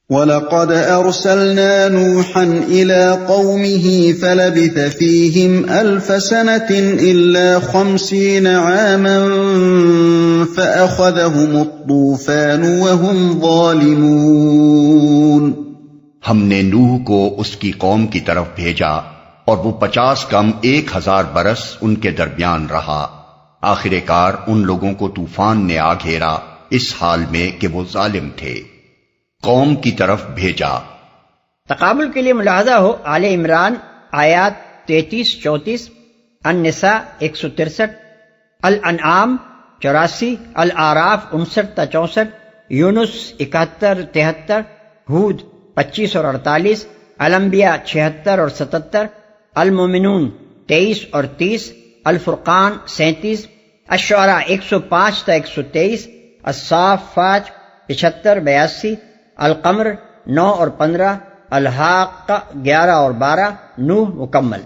وَلَقَدْ أَرْسَلْنَا نُوحًا إِلَىٰ قَوْمِهِ فَلَبِثَ فِيهِمْ أَلْفَ سَنَةٍ إِلَّا 50 عَامًا فَأَخَذَهُمُ الطُّوفَانُ وَهُمْ ظَالِمُونَ۔ ہم نے نوح کو اس کی قوم کی طرف بھیجا اور وہ 50 کم 1000 برس ان کے درمیان رہا۔ آخر کار ان لوگوں کو طوفان نے آ گھیرا اس حال میں کہ وہ ظالم تھے۔ قوم کی طرف بھیجا۔ تقابل کے لیے ملاحظہ ہو آل عمران آیات 33-34، النساء 163، الانعام 84، الاعراف 59-64، یونس 71-73، ہود 25 اور 48، الانبیاء 76 اور 77، المومنون 23 اور 30، الفرقان 37، الشعراء 105-123، الصافات 75-82، القمر 9 اور 15، الحاقہ 11 اور 12، نوح مکمل۔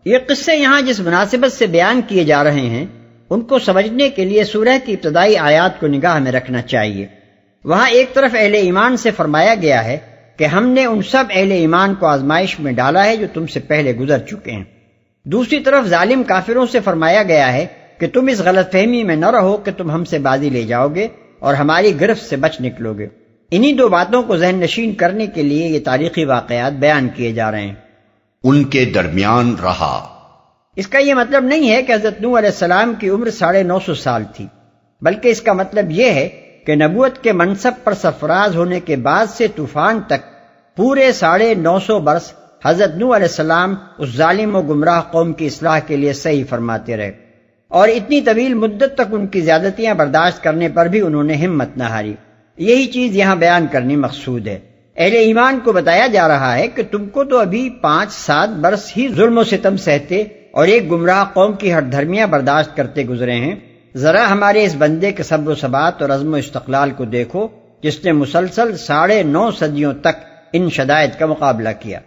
یہ قصے یہاں جس مناسبت سے بیان کیے جا رہے ہیں ان کو سمجھنے کے لیے سورہ کی ابتدائی آیات کو نگاہ میں رکھنا چاہیے۔ وہاں ایک طرف اہل ایمان سے فرمایا گیا ہے کہ ہم نے ان سب اہل ایمان کو آزمائش میں ڈالا ہے جو تم سے پہلے گزر چکے ہیں۔ دوسری طرف ظالم کافروں سے فرمایا گیا ہے کہ تم اس غلط فہمی میں نہ رہو کہ تم ہم سے بازی لے جاؤ گے اور ہماری گرفت سے بچ نکلو گے۔ انہی دو باتوں کو ذہن نشین کرنے کے لیے یہ تاریخی واقعات بیان کیے جا رہے ہیں۔ ان کے درمیان رہا، اس کا یہ مطلب نہیں ہے کہ حضرت نوح علیہ السلام کی عمر 950 سال تھی، بلکہ اس کا مطلب یہ ہے کہ نبوت کے منصب پر سرفراز ہونے کے بعد سے طوفان تک پورے 950 برس حضرت نوح علیہ السلام اس ظالم و گمراہ قوم کی اصلاح کے لیے صحیح فرماتے رہے، اور اتنی طویل مدت تک ان کی زیادتیاں برداشت کرنے پر بھی انہوں نے ہمت نہ ہاری۔ یہی چیز یہاں بیان کرنی مقصود ہے۔ اہل ایمان کو بتایا جا رہا ہے کہ تم کو تو ابھی 5-7 برس ہی ظلم و ستم سہتے اور ایک گمراہ قوم کی ہٹ دھرمیاں برداشت کرتے گزرے ہیں، ذرا ہمارے اس بندے کے صبر و ثبات اور عزم و استقلال کو دیکھو جس نے مسلسل 9.5 صدیوں تک ان شدائد کا مقابلہ کیا۔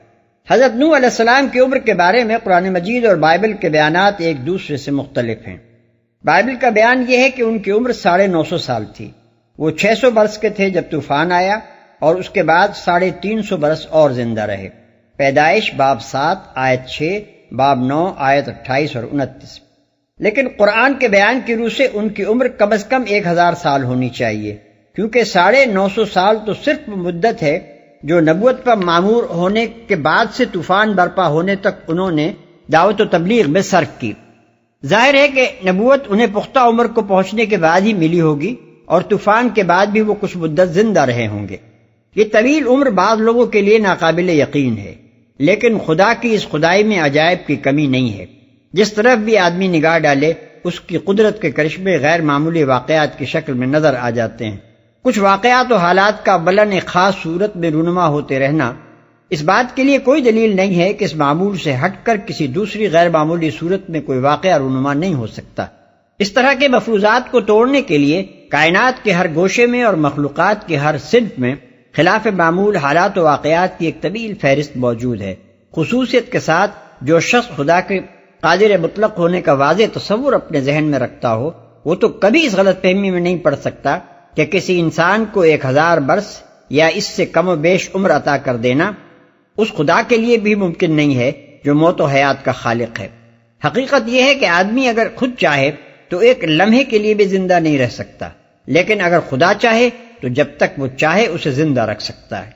حضرت نوح علیہ السلام کی عمر کے بارے میں قرآن مجید اور بائبل کے بیانات ایک دوسرے سے مختلف ہیں۔ بائبل کا بیان یہ ہے کہ ان کی عمر 950 سال تھی۔ وہ 600 برس کے تھے جب طوفان آیا اور اس کے بعد 350 برس اور زندہ رہے۔ پیدائش باب 7 آیت 6، باب 9 آیت 28 اور 29۔ لیکن قرآن کے بیان کی روح سے ان کی عمر کم از کم 1000 سال ہونی چاہیے، کیونکہ 950 سال تو صرف مدت ہے جو نبوت پر معمور ہونے کے بعد سے طوفان برپا ہونے تک انہوں نے دعوت و تبلیغ میں صرف کی۔ ظاہر ہے کہ نبوت انہیں پختہ عمر کو پہنچنے کے بعد ہی ملی ہوگی اور طوفان کے بعد بھی وہ کچھ مدت زندہ رہے ہوں گے۔ یہ طویل عمر بعض لوگوں کے لیے ناقابل یقین ہے، لیکن خدا کی اس خدائی میں عجائب کی کمی نہیں ہے۔ جس طرف بھی آدمی نگاہ ڈالے اس کی قدرت کے کرشمے غیر معمولی واقعات کی شکل میں نظر آ جاتے ہیں۔ کچھ واقعات و حالات کا اولاً ایک خاص صورت میں رونما ہوتے رہنا اس بات کے لیے کوئی دلیل نہیں ہے کہ اس معمول سے ہٹ کر کسی دوسری غیر معمولی صورت میں کوئی واقعہ رونما نہیں ہو سکتا۔ اس طرح کے مفروضات کو توڑنے کے لیے کائنات کے ہر گوشے میں اور مخلوقات کے ہر صنف میں خلاف معمول حالات و واقعات کی ایک طویل فہرست موجود ہے۔ خصوصیت کے ساتھ جو شخص خدا کے قادر مطلق ہونے کا واضح تصور اپنے ذہن میں رکھتا ہو وہ تو کبھی اس غلط فہمی میں نہیں پڑ سکتا کہ کسی انسان کو 1000 برس یا اس سے کم و بیش عمر عطا کر دینا اس خدا کے لیے بھی ممکن نہیں ہے جو موت و حیات کا خالق ہے۔ حقیقت یہ ہے کہ آدمی اگر خود چاہے تو ایک لمحے کے لیے بھی زندہ نہیں رہ سکتا، لیکن اگر خدا چاہے تو جب تک وہ چاہے اسے زندہ رکھ سکتا ہے۔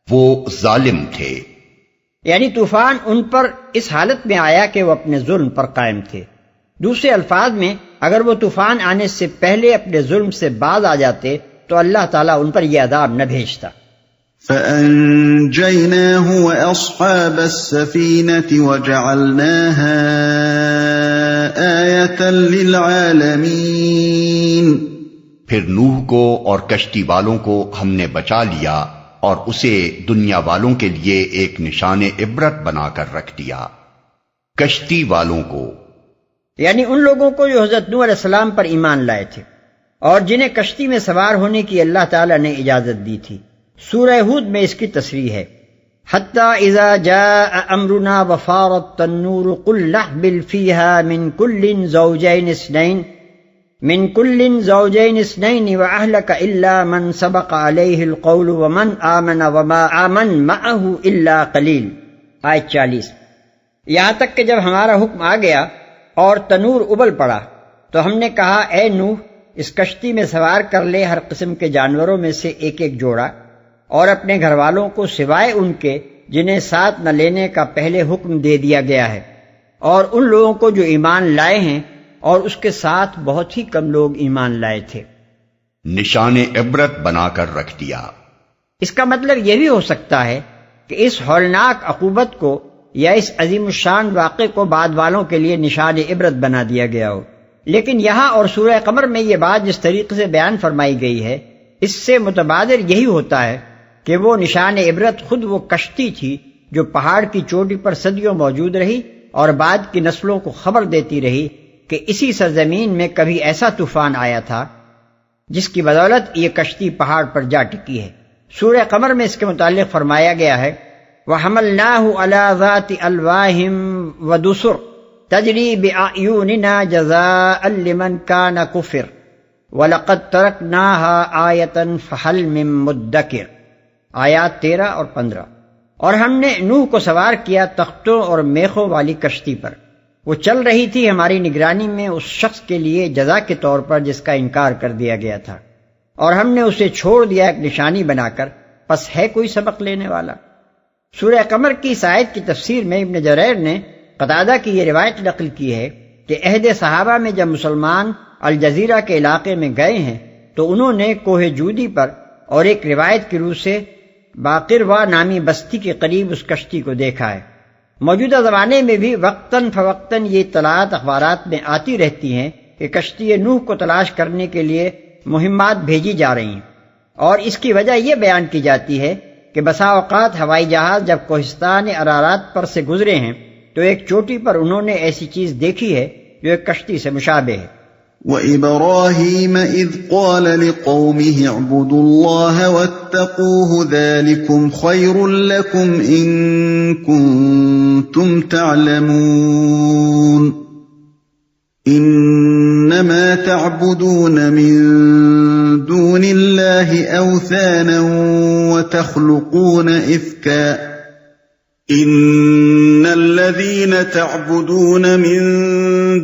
وہ ظالم تھے، یعنی طوفان ان پر اس حالت میں آیا کہ وہ اپنے ظلم پر قائم تھے۔ دوسرے الفاظ میں اگر وہ طوفان آنے سے پہلے اپنے ظلم سے باز آ جاتے تو اللہ تعالیٰ ان پر یہ عذاب نہ بھیجتا۔ فَأَنجَيْنَاهُ وَأَصْحَابَ السَّفِينَةِ وَجَعَلْنَاهَا آيَةً لِلْعَالَمِينَ۔ پھر نوح کو اور کشتی والوں کو ہم نے بچا لیا اور اسے دنیا والوں کے لیے ایک نشان عبرت بنا کر رکھ دیا۔ کشتی والوں کو یعنی ان لوگوں کو جو حضرت نوح علیہ السلام پر ایمان لائے تھے اور جنہیں کشتی میں سوار ہونے کی اللہ تعالیٰ نے اجازت دی تھی۔ سورہ ہود میں اس کی تصریح ہے، حَتَّى إِذَا جَاءَ أَمْرُنَا وَفَارَ التَّنُّورُ قُلْ نَحْمِلْ فِيهَا مِنْ كُلٍّ زَوْجَيْنِ اثْنَيْنِ من کل زوجین اثنین واہلک الا من سبق علیہ القول ومن آمن وما آمن معہ الا قلیل. آیت 40. یہاں تک کہ جب ہمارا حکم آ گیا اور تنور ابل پڑا تو ہم نے کہا اے نوح اس کشتی میں سوار کر لے ہر قسم کے جانوروں میں سے ایک ایک جوڑا، اور اپنے گھر والوں کو سوائے ان کے جنہیں ساتھ نہ لینے کا پہلے حکم دے دیا گیا ہے، اور ان لوگوں کو جو ایمان لائے ہیں، اور اس کے ساتھ بہت ہی کم لوگ ایمان لائے تھے. نشان عبرت بنا کر رکھ دیا. اس کا مطلب یہ بھی ہو سکتا ہے کہ اس ہولناک عقوبت کو یا اس عظیم الشان واقعے کو بعد والوں کے لیے نشان عبرت بنا دیا گیا ہو، لیکن یہاں اور سورہ قمر میں یہ بات جس طریقے سے بیان فرمائی گئی ہے اس سے متبادر یہی ہوتا ہے کہ وہ نشان عبرت خود وہ کشتی تھی جو پہاڑ کی چوٹی پر صدیوں موجود رہی اور بعد کی نسلوں کو خبر دیتی رہی کہ اسی سرزمین میں کبھی ایسا طوفان آیا تھا جس کی بدولت یہ کشتی پہاڑ پر جا ٹکی ہے. سورہ قمر میں اس کے متعلق فرمایا گیا ہے وَحَمَلْنَاهُ عَلَى ذَاتِ أَلْوَاحٍ وَدُسُرٍ تَجْرِي بِأَعْيُنِنَا جَزَاءً لِمَنْ كَانَ كُفِرَ وَلَقَدْ تَرَكْنَاهَا آيَةً فَهَلْ مِن مُدَّكِرٍ. آیات 13 اور 15. اور ہم نے نوح کو سوار کیا تختوں اور میخوں والی کشتی پر، وہ چل رہی تھی ہماری نگرانی میں اس شخص کے لیے جزا کے طور پر جس کا انکار کر دیا گیا تھا، اور ہم نے اسے چھوڑ دیا ایک نشانی بنا کر، پس ہے کوئی سبق لینے والا. سورہ قمر کی اس آیت کی تفسیر میں ابن جریر نے قتادہ کی یہ روایت نقل کی ہے کہ عہد صحابہ میں جب مسلمان الجزیرہ کے علاقے میں گئے ہیں تو انہوں نے کوہ جودی پر اور ایک روایت کی روح سے باقروا نامی بستی کے قریب اس کشتی کو دیکھا ہے. موجودہ زمانے میں بھی وقتاً فوقتاً یہ اطلاعات اخبارات میں آتی رہتی ہیں کہ کشتی نوح کو تلاش کرنے کے لیے مہمات بھیجی جا رہی ہیں، اور اس کی وجہ یہ بیان کی جاتی ہے کہ بسا اوقات ہوائی جہاز جب کوہستان ارارات پر سے گزرے ہیں تو ایک چوٹی پر انہوں نے ایسی چیز دیکھی ہے جو ایک کشتی سے مشابہ ہے. وَإِبْرَاهِيمَ إِذْ قَالَ لِقَوْمِهِ اعْبُدُوا اللَّهَ وَاتَّقُوهُ ذَلِكُمْ خَيْرٌ لَكُمْ إِن كُنتُمْ تَعْلَمُونَ إِنَّمَا تَعْبُدُونَ مِن دُونِ اللَّهِ أَوْثَانًا وَتَخْلُقُونَ إِفْكًا إِنَّ الَّذِينَ تَعْبُدُونَ مِن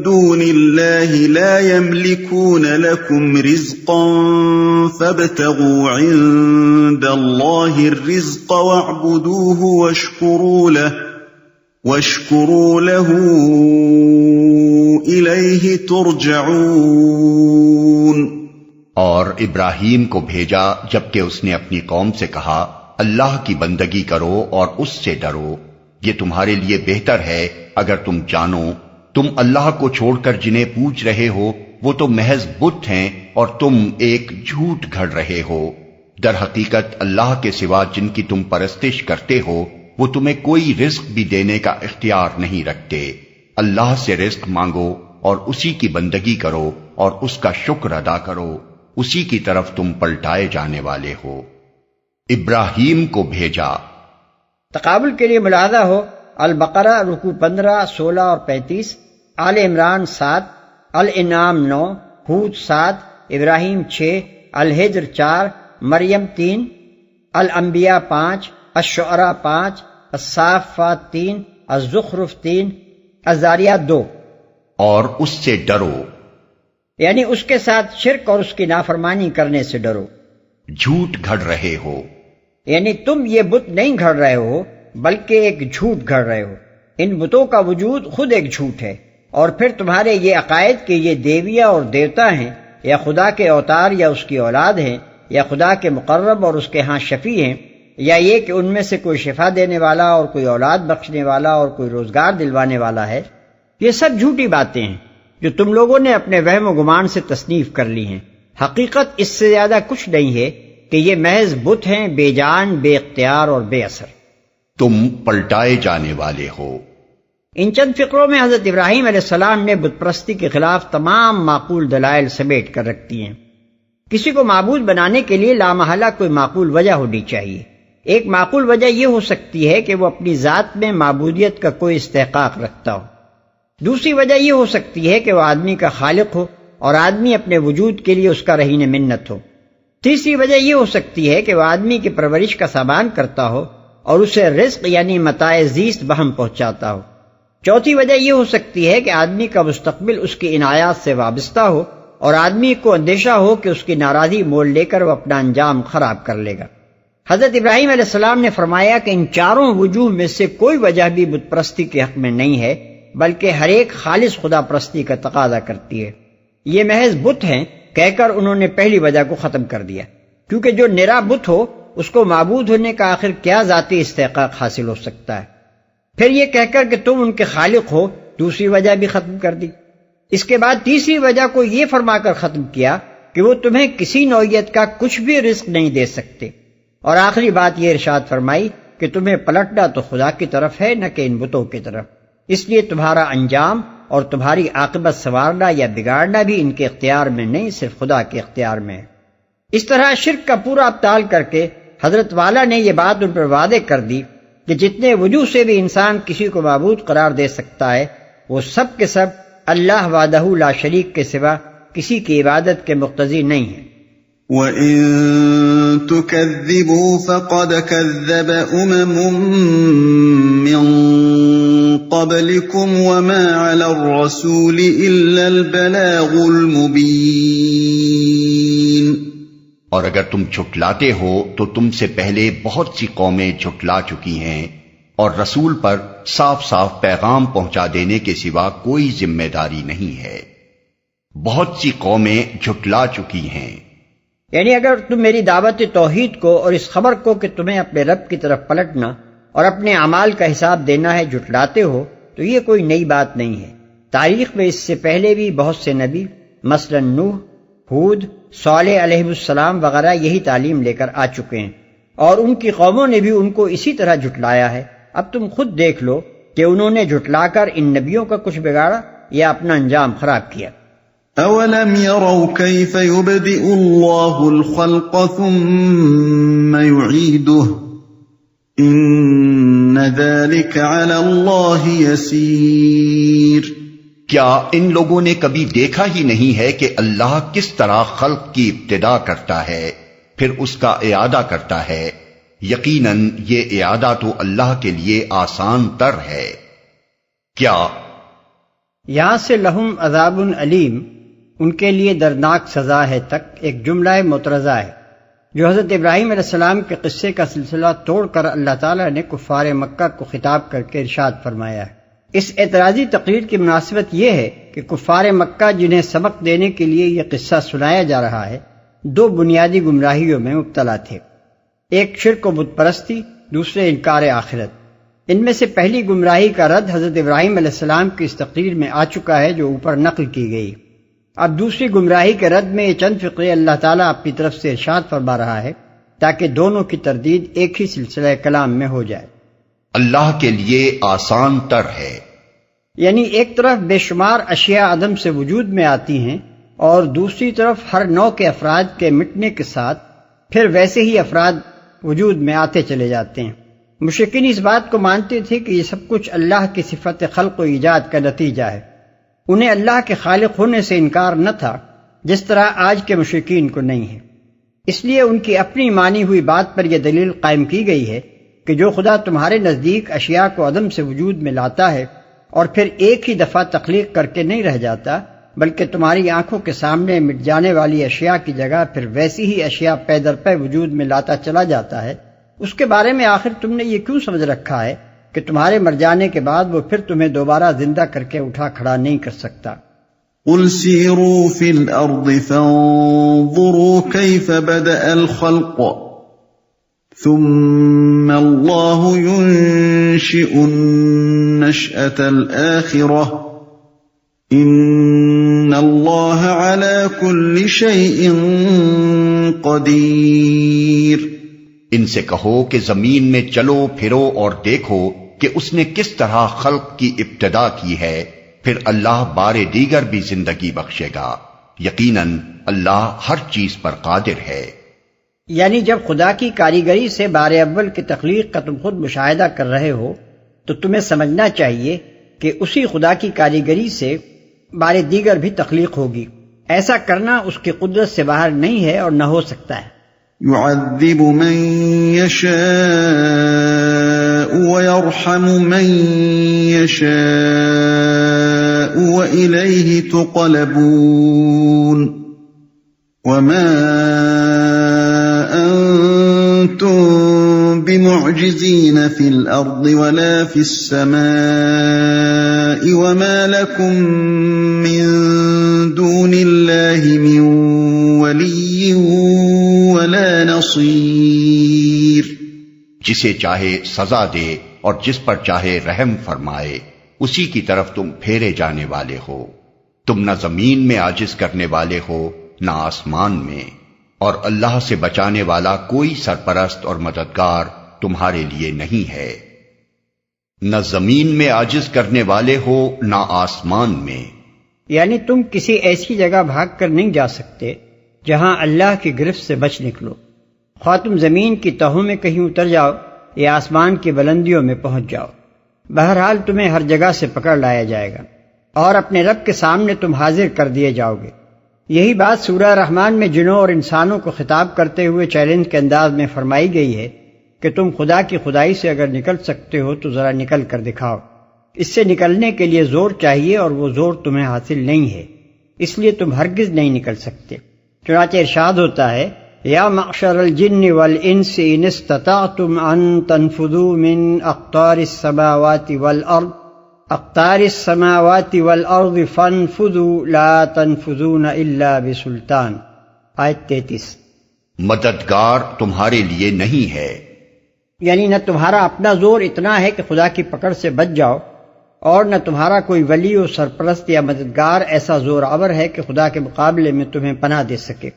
دُونِ اللَّهِ لَا يَمْلِكُونَ لَكُمْ رِزْقًا فَابْتَغُوا عِندَ اللَّهِ الرِّزْقَ وَاعْبُدُوهُ وَاشْكُرُوا لَهُ إِلَيْهِ تُرْجَعُونَ. اور ابراہیم کو بھیجا جبکہ اس نے اپنی قوم سے کہا اللہ کی بندگی کرو اور اس سے ڈرو، یہ تمہارے لیے بہتر ہے اگر تم جانو تم اللہ کو چھوڑ کر جنہیں پوچھ رہے ہو وہ تو محض بت ہیں اور تم ایک جھوٹ گھڑ رہے ہو. در حقیقت اللہ کے سوا جن کی تم پرستش کرتے ہو وہ تمہیں کوئی رزق بھی دینے کا اختیار نہیں رکھتے. اللہ سے رزق مانگو اور اسی کی بندگی کرو اور اس کا شکر ادا کرو، اسی کی طرف تم پلٹائے جانے والے ہو. ابراہیم کو بھیجا. تقابل کے لیے ملاحظہ ہو البقرہ رکوع 15، 16 اور 35، آل عمران 7، الانعام 9، ہود 7، ابراہیم 6، الحجر 4، مریم 3، الانبیاء 5، الشعراء 5، الصافات 3، الزخرف 3، الذاریات 2. اور اس سے ڈرو، یعنی اس کے ساتھ شرک اور اس کی نافرمانی کرنے سے ڈرو. جھوٹ گھڑ رہے ہو، یعنی تم یہ بت نہیں گھڑ رہے ہو بلکہ ایک جھوٹ گھڑ رہے ہو. ان بتوں کا وجود خود ایک جھوٹ ہے، اور پھر تمہارے یہ عقائد کہ یہ دیویاں اور دیوتا ہیں یا خدا کے اوتار یا اس کی اولاد ہیں یا خدا کے مقرب اور اس کے ہاں شفیع ہیں، یا یہ کہ ان میں سے کوئی شفا دینے والا اور کوئی اولاد بخشنے والا اور کوئی روزگار دلوانے والا ہے، یہ سب جھوٹی باتیں ہیں جو تم لوگوں نے اپنے وہم و گمان سے تصنیف کر لی ہیں. حقیقت اس سے زیادہ کچھ نہیں ہے کہ یہ محض بت ہیں بے جان، بے اختیار اور بے اثر. تم پلٹائے جانے والے ہو. ان چند فقروں میں حضرت ابراہیم علیہ السلام نے بت پرستی کے خلاف تمام معقول دلائل سمیٹ کر رکھ دی ہیں. کسی کو معبود بنانے کے لیے لامحالہ کوئی معقول وجہ ہونی چاہیے. ایک معقول وجہ یہ ہو سکتی ہے کہ وہ اپنی ذات میں معبودیت کا کوئی استحقاق رکھتا ہو. دوسری وجہ یہ ہو سکتی ہے کہ وہ آدمی کا خالق ہو اور آدمی اپنے وجود کے لیے اس کا رہین منت ہو۔ تیسری وجہ یہ ہو سکتی ہے کہ وہ آدمی کی پرورش کا سامان کرتا ہو اور اسے رزق یعنی متاع زیست بہم پہنچاتا ہو۔ چوتھی وجہ یہ ہو سکتی ہے کہ آدمی کا مستقبل اس کی عنایات سے وابستہ ہو اور آدمی کو اندیشہ ہو کہ اس کی ناراضی مول لے کر وہ اپنا انجام خراب کر لے گا۔ حضرت ابراہیم علیہ السلام نے فرمایا کہ ان چاروں وجوہ میں سے کوئی وجہ بھی بت پرستی کے حق میں نہیں ہے، بلکہ ہر ایک خالص خدا پرستی کا تقاضا کرتی ہے۔ یہ محض بت ہیں کہہ کر انہوں نے پہلی وجہ کو ختم کر دیا، کیونکہ جو نرا بت ہو اس کو معبود ہونے کا آخر کیا ذاتی استحقاق حاصل ہو سکتا ہے۔ پھر یہ کہہ کر کہ تم ان کے خالق ہو، دوسری وجہ بھی ختم کر دی۔ اس کے بعد تیسری وجہ کو یہ فرما کر ختم کیا کہ وہ تمہیں کسی نوعیت کا کچھ بھی رزق نہیں دے سکتے، اور آخری بات یہ ارشاد فرمائی کہ تمہیں پلٹنا تو خدا کی طرف ہے نہ کہ ان بتوں کی طرف، اس لیے تمہارا انجام اور تمہاری عاقبت سنوارنا یا بگاڑنا بھی ان کے اختیار میں نہیں، صرف خدا کے اختیار میں ہے۔ اس طرح شرک کا پورا ابطال کر کے حضرت والا نے یہ بات ان پر واضح کر دی کہ جتنے وجوہ سے بھی انسان کسی کو معبود قرار دے سکتا ہے وہ سب کے سب اللہ وحدہ لا شریک کے سوا کسی کی عبادت کے مقتضی نہیں ہیں۔ وَإِن تُكَذِّبُوا فَقَدْ كَذَّبَ أُمَمٌ مِّن قَبْلِكُمْ وَمَا عَلَى الرَّسُولِ إِلَّا الْبَلَاغُ الْمُبِينُ۔ اور اگر تم جھٹلاتے ہو تو تم سے پہلے بہت سی قومیں جھٹلا چکی ہیں، اور رسول پر صاف صاف پیغام پہنچا دینے کے سوا کوئی ذمہ داری نہیں ہے۔ بہت سی قومیں جھٹلا چکی ہیں، یعنی اگر تم میری دعوت توحید کو اور اس خبر کو کہ تمہیں اپنے رب کی طرف پلٹنا اور اپنے اعمال کا حساب دینا ہے جھٹلاتے ہو تو یہ کوئی نئی بات نہیں ہے۔ تاریخ میں اس سے پہلے بھی بہت سے نبی مثلا نوح، ہود، صالح علیہ السلام وغیرہ یہی تعلیم لے کر آ چکے ہیں، اور ان کی قوموں نے بھی ان کو اسی طرح جھٹلایا ہے۔ اب تم خود دیکھ لو کہ انہوں نے جھٹلا کر ان نبیوں کا کچھ بگاڑا یا اپنا انجام خراب کیا۔ أَوَلَمْ يَرَوْا كَيْفَ يُبْدِئُ اللَّهُ الْخَلْقَ ثُمَّ يُعِيدُهُ إِنَّ ذَلِكَ عَلَى اللَّهِ يَسِيرٌ۔ کیا ان لوگوں نے کبھی دیکھا ہی نہیں ہے کہ اللہ کس طرح خلق کی ابتدا کرتا ہے پھر اس کا اعادہ کرتا ہے؟ یقیناً یہ اعادہ تو اللہ کے لیے آسان تر ہے۔ کیا یہاں سے لہم عذاب علیم، ان کے لیے دردناک سزا ہے تک، ایک جملہ معترضہ ہے جو حضرت ابراہیم علیہ السلام کے قصے کا سلسلہ توڑ کر اللہ تعالیٰ نے کفار مکہ کو خطاب کر کے ارشاد فرمایا ہے۔ اس اعتراضی تقریر کی مناسبت یہ ہے کہ کفار مکہ جنہیں سبق دینے کے لیے یہ قصہ سنایا جا رہا ہے دو بنیادی گمراہیوں میں مبتلا تھے، ایک شرک و بت پرستی، دوسرے انکار آخرت۔ ان میں سے پہلی گمراہی کا رد حضرت ابراہیم علیہ السلام کی اس تقریر میں آ چکا ہے جو اوپر نقل کی گئی۔ اب دوسری گمراہی کے رد میں یہ چند فقرے اللہ تعالیٰ اپنی طرف سے ارشاد فرما رہا ہے تاکہ دونوں کی تردید ایک ہی سلسلہ کلام میں ہو جائے۔ اللہ کے لیے آسان تر ہے، یعنی ایک طرف بے شمار اشیاء عدم سے وجود میں آتی ہیں اور دوسری طرف ہر نوع کے افراد کے مٹنے کے ساتھ پھر ویسے ہی افراد وجود میں آتے چلے جاتے ہیں۔ مشرکین اس بات کو مانتے تھے کہ یہ سب کچھ اللہ کی صفت خلق و ایجاد کا نتیجہ ہے، انہیں اللہ کے خالق ہونے سے انکار نہ تھا جس طرح آج کے مشرکین کو نہیں ہے۔ اس لیے ان کی اپنی مانی ہوئی بات پر یہ دلیل قائم کی گئی ہے کہ جو خدا تمہارے نزدیک اشیاء کو عدم سے وجود میں لاتا ہے اور پھر ایک ہی دفعہ تخلیق کر کے نہیں رہ جاتا بلکہ تمہاری آنکھوں کے سامنے مٹ جانے والی اشیاء کی جگہ پھر ویسی ہی اشیاء پے در پے وجود میں لاتا چلا جاتا ہے، اس کے بارے میں آخر تم نے یہ کیوں سمجھ رکھا ہے کہ تمہارے مر جانے کے بعد وہ پھر تمہیں دوبارہ زندہ کر کے اٹھا کھڑا نہیں کر سکتا؟ قُلْ سِيرُوا فِي الْأَرْضِ فَانظُرُوا كَيْفَ بَدَأَ الْخَلْقَ ثُمَّ اللَّهُ يُنشِئُ النَّشْأَةَ الْآخِرَةَ إِنَّ اللَّهَ عَلَى كُلِّ شَيْءٍ قَدِيرٌ۔ ان سے کہو کہ زمین میں چلو پھرو اور دیکھو کہ اس نے کس طرح خلق کی ابتدا کی ہے، پھر اللہ بار دیگر بھی زندگی بخشے گا، یقیناً اللہ ہر چیز پر قادر ہے۔ یعنی جب خدا کی کاریگری سے بار اول کی تخلیق کا تم خود مشاہدہ کر رہے ہو تو تمہیں سمجھنا چاہیے کہ اسی خدا کی کاریگری سے بار دیگر بھی تخلیق ہوگی، ایسا کرنا اس کی قدرت سے باہر نہیں ہے اور نہ ہو سکتا ہے۔ يعذب من يشاء ويرحم من يشاء وإليه تقلبون وما أنتم بمعجزين في الأرض ولا في السماء وما لكم من دون الله من ولي ولا نصير۔ جسے چاہے سزا دے اور جس پر چاہے رحم فرمائے، اسی کی طرف تم پھیرے جانے والے ہو۔ تم نہ زمین میں عاجز کرنے والے ہو نہ آسمان میں، اور اللہ سے بچانے والا کوئی سرپرست اور مددگار تمہارے لیے نہیں ہے۔ نہ زمین میں عاجز کرنے والے ہو نہ آسمان میں، یعنی تم کسی ایسی جگہ بھاگ کر نہیں جا سکتے جہاں اللہ کی گرفت سے بچ نکلو، خواہ تم زمین کی تہوں میں کہیں اتر جاؤ یا آسمان کی بلندیوں میں پہنچ جاؤ، بہرحال تمہیں ہر جگہ سے پکڑ لایا جائے گا اور اپنے رب کے سامنے تم حاضر کر دیے جاؤ گے۔ یہی بات سورہ رحمان میں جنوں اور انسانوں کو خطاب کرتے ہوئے چیلنج کے انداز میں فرمائی گئی ہے کہ تم خدا کی خدائی سے اگر نکل سکتے ہو تو ذرا نکل کر دکھاؤ۔ اس سے نکلنے کے لیے زور چاہیے اور وہ زور تمہیں حاصل نہیں ہے، اس لیے تم ہرگز نہیں نکل سکتے۔ چنانچہ ارشاد ہوتا ہے یا معشر الجن والانس ان استطعتم ان تنفذوا من اقطار السماوات والارض فانفذوا لا تنفذون الا بسلطان۔ آیت 33۔ مددگار تمہارے لیے نہیں ہے، یعنی نہ تمہارا اپنا زور اتنا ہے کہ خدا کی پکڑ سے بچ جاؤ، اور نہ تمہارا کوئی ولی و سرپرست یا مددگار ایسا زور آور ہے کہ خدا کے مقابلے میں تمہیں پناہ دے سکے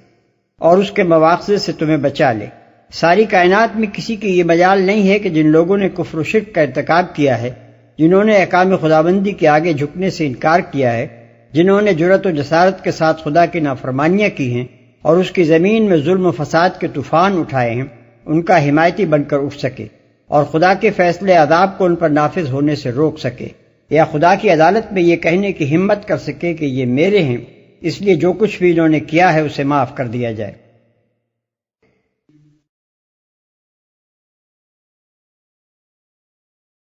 اور اس کے مواخذے سے تمہیں بچا لے۔ ساری کائنات میں کسی کی یہ مجال نہیں ہے کہ جن لوگوں نے کفر و شرک کا ارتکاب کیا ہے، جنہوں نے احکام خداوندی کے آگے جھکنے سے انکار کیا ہے، جنہوں نے جرأت و جسارت کے ساتھ خدا کی نافرمانیاں کی ہیں اور اس کی زمین میں ظلم و فساد کے طوفان اٹھائے ہیں، ان کا حمایتی بن کر اٹھ سکے اور خدا کے فیصلے عذاب کو ان پر نافذ ہونے سے روک سکے، یا خدا کی عدالت میں یہ کہنے کی ہمت کر سکے کہ یہ میرے ہیں، اس لیے جو کچھ بھی انہوں نے کیا ہے اسے معاف کر دیا جائے۔